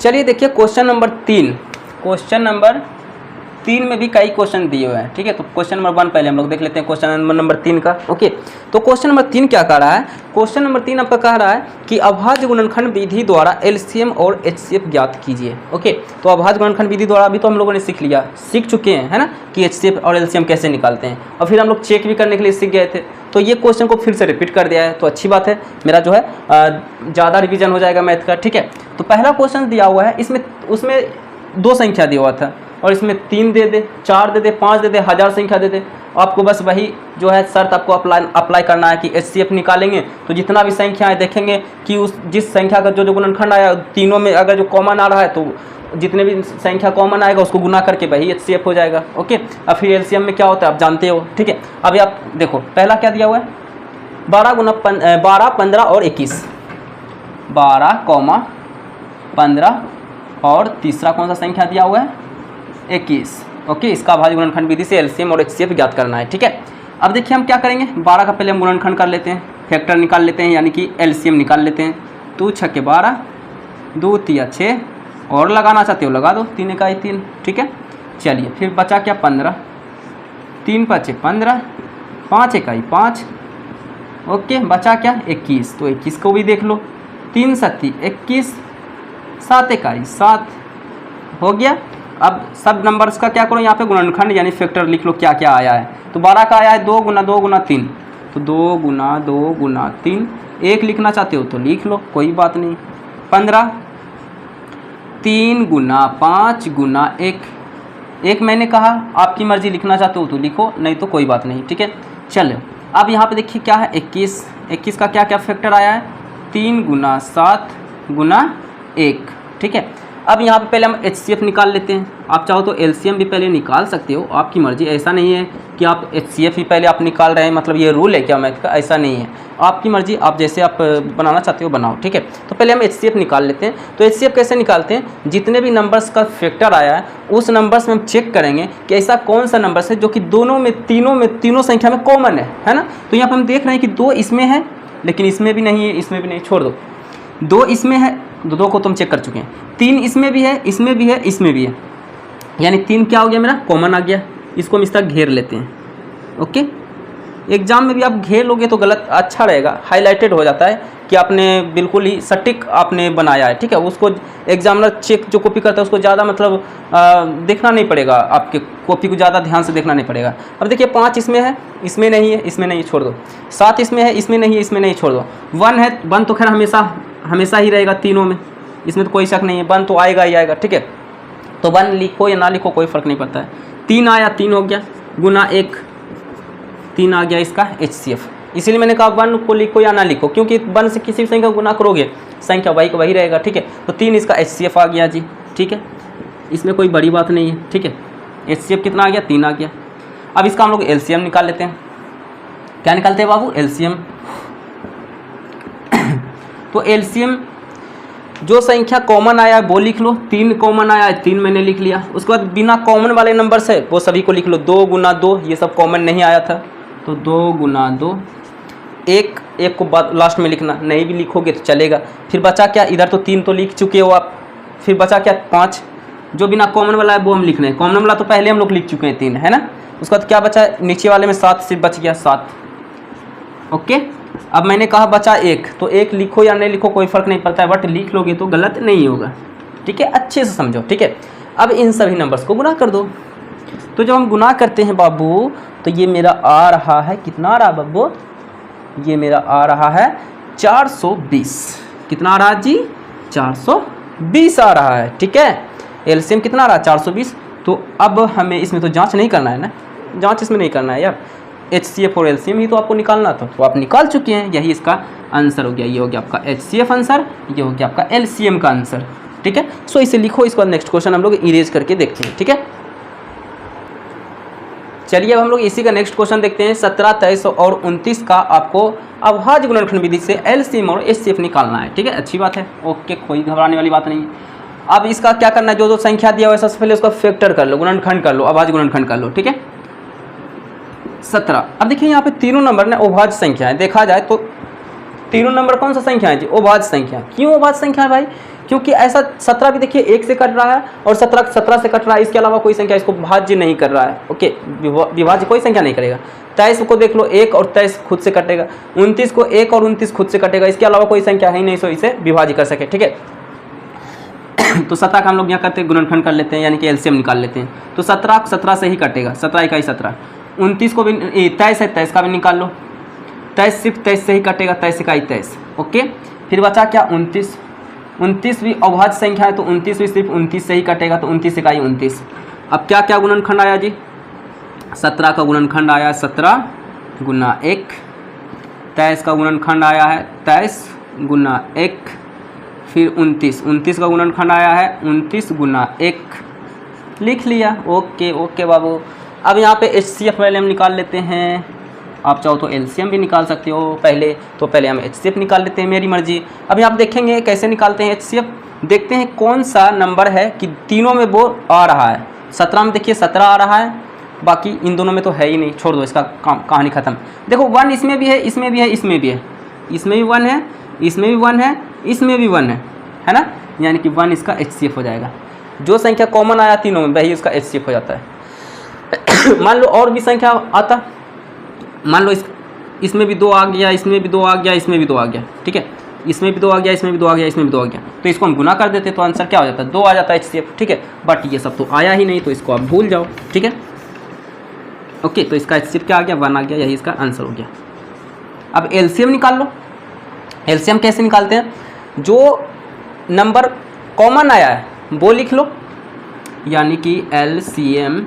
चलिए देखिए question number 3, question number 3 में भी कई क्वेश्चन दिए हुए हैं, ठीक है। तो क्वेश्चन नंबर 1 पहले हम लोग देख लेते हैं क्वेश्चन नंबर 3 का। ओके, तो क्वेश्चन नंबर 3 क्या कह रहा है? क्वेश्चन नंबर 3 आपका कह रहा है कि अभाज्य गुणनखंड विधि द्वारा एलसीएम और एचसीएफ ज्ञात कीजिए। ओके, तो अभाज्य गुणनखंड विधि द्वारा अभी तो हम लोगों ने सीख चुके हैं, है ना, कि एचसीएफ और एलसीएम कैसे निकालते हैं, और फिर हम लोग चेक भी करने के लिए सीख गए थे। तो ये क्वेश्चन को फिर से रिपीट कर दिया है, तो अच्छी बात है, मेरा जो है ज़्यादा रिवीजन हो जाएगा मैथ का, ठीक है। तो पहला क्वेश्चन दिया हुआ है, इसमें उसमें 2 संख्या दिया हुआ था, और इसमें 3 दे दे, 4 दे दे, 5 दे दे, 1000 संख्या दे दे। आपको बस वही जो है शर्त आपको अप्लाई करना है कि एचसीएफ निकालेंगे तो जितना भी संख्याएं देखेंगे कि उस जिस संख्या का जो गुणनखंड आया तीनों में अगर जो कॉमन आ रहा है तो जितने भी संख्या कॉमन आएगा उसको गुना करके वही एचसीएफ हो जाएगा। ओके, अब फिर एलसीएम में क्या होता है आप जानते हो, ठीक है। अभी आप देखो पहला क्या दिया हुआ है, 12, 15 और 21, 12, 15 और तीसरा कौन सा संख्या दिया हुआ है, 21। ओके, इसका अभाज्य गुणनखंड विधि से एलसीएम और एचसीएफ ज्ञात करना है, ठीक है। अब देखिए हम क्या करेंगे, 12 का पहले हम गुणनखंड कर लेते हैं, फैक्टर निकाल लेते हैं, यानी कि एलसीएम निकाल लेते हैं। 2 छक्के 12, 2 तिया 6, और लगाना चाहते हो लगा दो, 3 इकाई 3, ठीक है। चलिए फिर बचा क्या, 15, 3 पचे 15, 5 इकाई 5, ओके, बचा क्या 21, तो 21 को भी देख लो, 3 सत्ती 21, 7 इकाई 7 हो गया। अब सब नंबर्स का क्या करो, यहाँ पे गुणनखंड यानी फैक्टर लिख लो क्या क्या आया है। तो 12 का आया है 2 गुना 2 गुना 3, तो 2 गुना 2 गुना 3, 1 लिखना चाहते हो तो लिख लो, कोई बात नहीं। 15, 3 गुना 5 गुना 1 मैंने कहा, आपकी मर्जी लिखना चाहते हो तो लिखो, नहीं तो कोई बात नहीं, ठीक है। चलो अब यहाँ पे देखिए क्या है, 21 का क्या क्या फैक्टर आया है, 3 गुना 7 गुना 1, ठीक है। अब यहाँ पे पहले हम एचसीएफ निकाल लेते हैं, आप चाहो तो एलसीएम भी पहले निकाल सकते हो, आपकी मर्जी, ऐसा नहीं है कि आप एचसीएफ ही पहले आप निकाल रहे हैं, मतलब ये रूल है क्या मैथ का, ऐसा नहीं है, आपकी मर्जी, आप जैसे आप बनाना चाहते हो बनाओ, ठीक है। तो पहले हम एचसीएफ निकाल लेते हैं। तो एचसीएफ कैसे निकालते हैं, जितने भी नंबर्स का फैक्टर आया है उस नंबर्स में हम चेक करेंगे कि ऐसा कौन सा नंबर है जो कि तीनों संख्या में कॉमन है ना। तो यहाँ पर हम देख रहे हैं कि 2 इसमें है लेकिन इसमें भी नहीं है, इसमें भी नहीं, छोड़ दो, 2 इसमें है, 2 को तुम चेक कर चुके हैं, 3 इसमें भी है, इसमें भी है, इसमें भी है, यानी 3 क्या हो गया मेरा, कॉमन आ गया। इसको हम इस तरह घेर लेते हैं। ओके, एग्जाम में भी आप घेर लोगे तो गलत अच्छा रहेगा, हाईलाइटेड हो जाता है कि आपने बिल्कुल ही सटीक आपने बनाया है, ठीक है। उसको एग्जामिनर चेक जो कॉपी करता है उसको ज़्यादा मतलब देखना नहीं पड़ेगा, आपके कॉपी को ज़्यादा ध्यान से देखना नहीं पड़ेगा। अब देखिए 5 इसमें है, इसमें नहीं है, इसमें नहीं, छोड़ दो। 7 इसमें है, इसमें नहीं है, इसमें नहीं, छोड़ दो। 1 है, 1 तो खैर हमेशा ही रहेगा तीनों में, इसमें तो कोई शक नहीं है, 1 तो आएगा ही आएगा, ठीक है। तो 1 लिखो या ना लिखो कोई फ़र्क नहीं पड़ता है। 3 आया, 3 हो गया, गुना 1, 3 आ गया इसका एचसीएफ। इसीलिए मैंने कहा 1 को लिखो या ना लिखो, क्योंकि 1 से किसी भी संख्या गुना करोगे संख्या वही का वही रहेगा, ठीक है। तो 3 इसका एचसीएफ आ गया जी, ठीक है, इसमें कोई बड़ी बात नहीं है, ठीक है। एचसीएफ कितना आ गया, 3 आ गया। अब इसका हम लोग एलसीएम निकाल लेते हैं। क्या निकालते हैं बाबू, एलसीएम। तो एलसीएम जो संख्या कॉमन आया है वो लिख लो, 3 कॉमन आया है, 3 मैंने लिख लिया। उसके बाद बिना कॉमन वाले नंबर से वो सभी को लिख लो, 2 गुना 2, ये सब कॉमन नहीं आया था तो 2 गुना 2, 1 को बाद लास्ट में लिखना, नहीं भी लिखोगे तो चलेगा। फिर बचा क्या, इधर तो 3 तो लिख चुके हो आप, फिर बचा क्या 5, जो बिना कॉमन वाला है वो हम लिख रहे हैं, कॉमन वाला तो पहले हम लोग लिख चुके हैं 3, है ना। उसके बाद क्या बचा, नीचे वाले में 7 सिर्फ बच गया, 7। ओके, अब मैंने कहा बचा 1, तो 1 लिखो या नहीं लिखो कोई फ़र्क नहीं पड़ता है, बट लिख लोगे तो गलत नहीं होगा, ठीक है, अच्छे से समझो, ठीक है। अब इन सभी नंबर्स को गुना कर दो। तो जब हम गुना करते हैं बाबू तो ये मेरा आ रहा है, कितना आ रहा है बाबू, ये मेरा आ रहा है 420। कितना आ रहा है जी, 420 आ रहा है, ठीक है। एलसीएम कितना आ रहा है, 420। तो अब हमें इसमें तो जांच नहीं करना है ना, जांच इसमें नहीं करना है यार, एचसीएफ और एलसीएम ही तो आपको निकालना था, तो आप निकाल चुके हैं, यही इसका आंसर हो गया। ये हो गया आपका एचसीएफ आंसर, ये हो गया आपका एलसीएम का आंसर, ठीक है। सो इसे लिखो, इसके बाद नेक्स्ट क्वेश्चन हम लोग इरेज करके देखते हैं, ठीक है। चलिए अब हम लोग इसी का नेक्स्ट क्वेश्चन देखते हैं। 17, 23 और 29 का आपको अभाज्य गुणनखंड विधि से एलसीएम और एचसीएफ निकालना है, ठीक है, अच्छी बात है, ओके, कोई घबराने वाली बात नहीं है। अब इसका क्या करना है, जो संख्या दिया हुआ है सबसे पहले उसका फैक्टर कर लो, गुणनखंड कर लो, अभाज्य गुणनखंड कर लो, ठीक है। 17, अब देखिए यहाँ पे तीनों नंबर ने अभाज्य संख्या है, देखा जाए तो तीनों नंबर कौन सा संख्या है जी? अभाज्य संख्या। क्यों अभाज्य संख्या है भाई? क्योंकि ऐसा 17 भी देखिए 1 से कट रहा है और 17 से कट रहा है, इसके अलावा कोई संख्या इसको भाज्य नहीं कर रहा है। ओके, विभाज्य कोई संख्या नहीं करेगा। 23 को देख लो 1 और 23 खुद से कटेगा, 29 को 1 और 29 खुद से कटेगा, इसके अलावा कोई संख्या है ही नहीं सो इसे विभाज्य कर सके। ठीक है, तो 17 का हम लोग यहाँ करते हैं गुणनखंड कर लेते हैं, यानी कि एलसीएम निकाल लेते हैं। तो 17 से ही कटेगा, 17 इकाई 17। 29 को भी 23 है, 23 का भी निकाल लो। 23 सिर्फ 23 से ही कटेगा, 23 इकाई 23। ओके, फिर बचा क्या? 29। 29 भी अभाज्य संख्या है, तो 29 भी सिर्फ 29 से ही कटेगा, तो 29 इकाई 29। अब क्या क्या गुणनखंड आया जी? 17 का गुणनखंड आया 17 गुना 1। 23 का गुणनखंड आया है 23 गुना 1। फिर 29 का गुणनखंड आया है 29 गुना 1। लिख लिया। ओके ओके बाबू। अब यहाँ पे HCF पहले हम निकाल लेते हैं। आप चाहो तो LCM भी निकाल सकते हो पहले, तो पहले हम HCF निकाल लेते हैं, मेरी मर्जी। अभी आप देखेंगे कैसे निकालते हैं HCF। देखते हैं कौन सा नंबर है कि तीनों में वो आ रहा है। 17 में देखिए 17 आ रहा है, बाकी इन दोनों में तो है ही नहीं, छोड़ दो, इसका कहानी ख़त्म। देखो 1 इसमें भी है, इसमें भी है, इसमें भी है, इसमें भी 1 है, इसमें भी 1 है, इसमें भी 1 है ना, यानी कि 1 इसका HCF हो जाएगा। जो संख्या कॉमन आया तीनों में वही उसका HCF हो जाता है। मान लो और भी संख्या आता, मान लो इसमें भी 2 आ गया, इसमें भी 2 आ गया, इसमें भी 2 आ गया, ठीक है, इसमें भी 2 आ गया, इसमें भी 2 आ गया, इसमें भी 2 आ गया, तो इसको हम गुना कर देते तो आंसर क्या हो जाता है? 2 आ जाता है HCF। ठीक है, बट ये सब तो आया ही नहीं, तो इसको आप भूल जाओ। ठीक है, ओके, तो इसका HCF क्या आ गया? 1 आ गया, यही इसका आंसर हो गया। अब LCM निकाल लो। LCM कैसे निकालते हैं? जो नंबर कॉमन आया है वो लिख लो, यानी कि LCM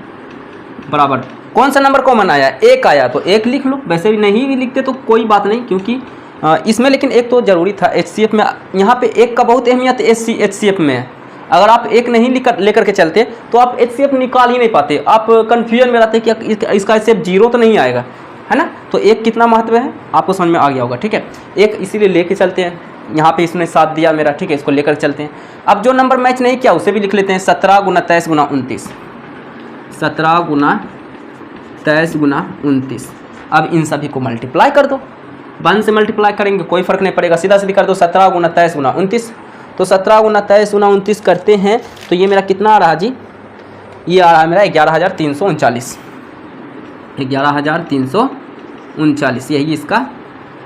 बराबर कौन सा नंबर कॉमन आया है? 1 आया तो 1 लिख लो। वैसे भी नहीं भी लिखते तो कोई बात नहीं, क्योंकि इसमें लेकिन एक तो ज़रूरी था HCF में। यहाँ पे 1 का बहुत अहमियत HCF में है। अगर आप 1 नहीं लेकर के चलते तो आप HCF निकाल ही नहीं पाते, आप कन्फ्यूजन में रहते कि इसका HCF 0 तो नहीं आएगा, है ना। तो 1 कितना महत्व है आपको समझ में आ गया होगा। ठीक है, 1 इसीलिए लेके चलते हैं। यहाँ पे इसने साथ दिया मेरा, ठीक है, इसको लेकर चलते हैं। अब जो नंबर मैच नहीं किया उसे भी लिख लेते हैं। 17 गुना 23 गुना 29, 17 गुना 23 गुना 29। अब इन सभी को मल्टीप्लाई कर दो। 1 से मल्टीप्लाई करेंगे कोई फ़र्क नहीं पड़ेगा, सीधा सीधी कर दो। 17 गुना 23 गुना 29, तो 17 गुना 23 गुना 29 करते हैं तो ये मेरा कितना आ रहा जी? ये आ रहा है मेरा 11,339, 11,339। यही इसका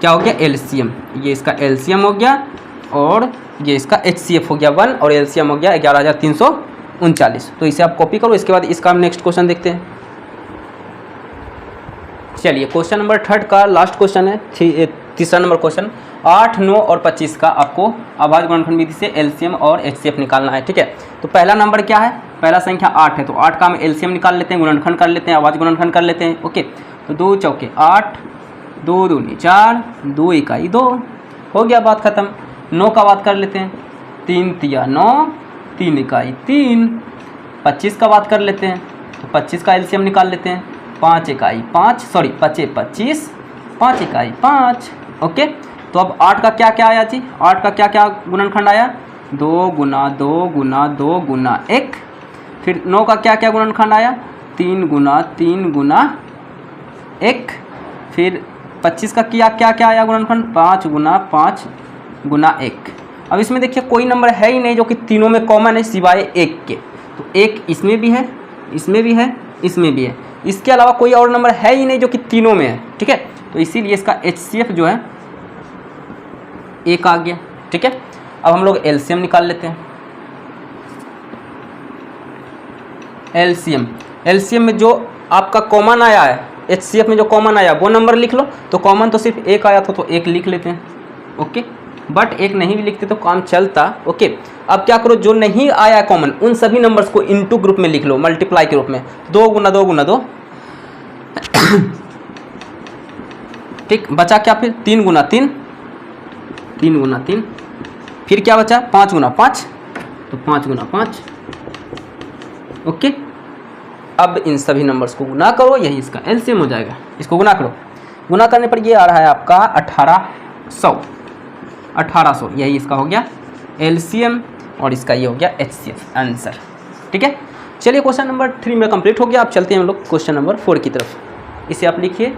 क्या हो गया? LCM। ये इसका LCM हो गया और ये इसका HCF हो गया 1, और LCM हो गया 11,339। तो इसे आप कॉपी करो। इसके बाद इसका हम नेक्स्ट क्वेश्चन देखते हैं। चलिए, क्वेश्चन नंबर 3 का लास्ट क्वेश्चन है, तीसरा नंबर क्वेश्चन। 8, 9 और 25 का आपको अभाज्य गुणनखंड विधि से LCM और HCF निकालना है। ठीक है, तो पहला नंबर क्या है? पहला संख्या 8 है, तो 8 का हम LCM निकाल लेते हैं, गुणनखंड कर लेते हैं, अभाज्य गुणनखंड कर लेते हैं। ओके, तो 2 चौके 8, 2 दूनी 4, 2 इकाई 2, हो गया, बात खत्म। 9 का बात कर लेते हैं, 3 तिया 9, 3 इकाई 3। 25 का बात कर लेते हैं, तो 25 का LCM निकाल लेते हैं, 5 इकाई 5, सॉरी 5 25, 5 इकाई 5। ओके, तो अब 8 का क्या क्या आया जी? 8 का क्या क्या गुणनखंड आया? 2 गुना 2 गुना 2 गुना 1। फिर 9 का क्या क्या गुणनखंड आया? 3 गुना 3 गुना 1। फिर 25 का क्या क्या क्या आया गुणनखंड? 5 गुना 5 गुना 1। अब इसमें देखिए कोई नंबर है ही नहीं जो कि तीनों में कॉमन है सिवाय 1 के, तो 1 इसमें भी है, इसमें भी है, इसमें भी है। इसके अलावा कोई और नंबर है ही नहीं जो कि तीनों में है। ठीक है, तो इसीलिए इसका HCF जो है 1 आ गया। ठीक है, अब हम लोग LCM निकाल लेते हैं। LCM में जो आपका कॉमन आया है, HCF में जो कॉमन आया वो नंबर लिख लो। तो कॉमन तो सिर्फ 1 आया था तो 1 लिख लेते हैं। ओके, बट 1 नहीं भी लिखते तो काम चलता। ओके, अब क्या करो, जो नहीं आया कॉमन उन सभी नंबर्स को इनटू ग्रुप में लिख लो, मल्टीप्लाई के रूप में। 2 गुना 2 गुना 2, ठीक, बचा क्या? फिर 3 गुना 3, 3 गुना 3। फिर क्या बचा? 5 गुना 5, तो 5 गुना 5। ओके, अब इन सभी नंबर्स को गुना करो, यही इसका LCM हो जाएगा। इसको गुना करो, गुना करने पर ये आ रहा है आपका 1800, यही इसका हो गया LCM और इसका ये हो गया HCF आंसर। ठीक है, चलिए क्वेश्चन नंबर 3 में कंप्लीट हो गया। अब चलते हैं हम लोग क्वेश्चन नंबर 4 की तरफ। इसे आप लिखिए।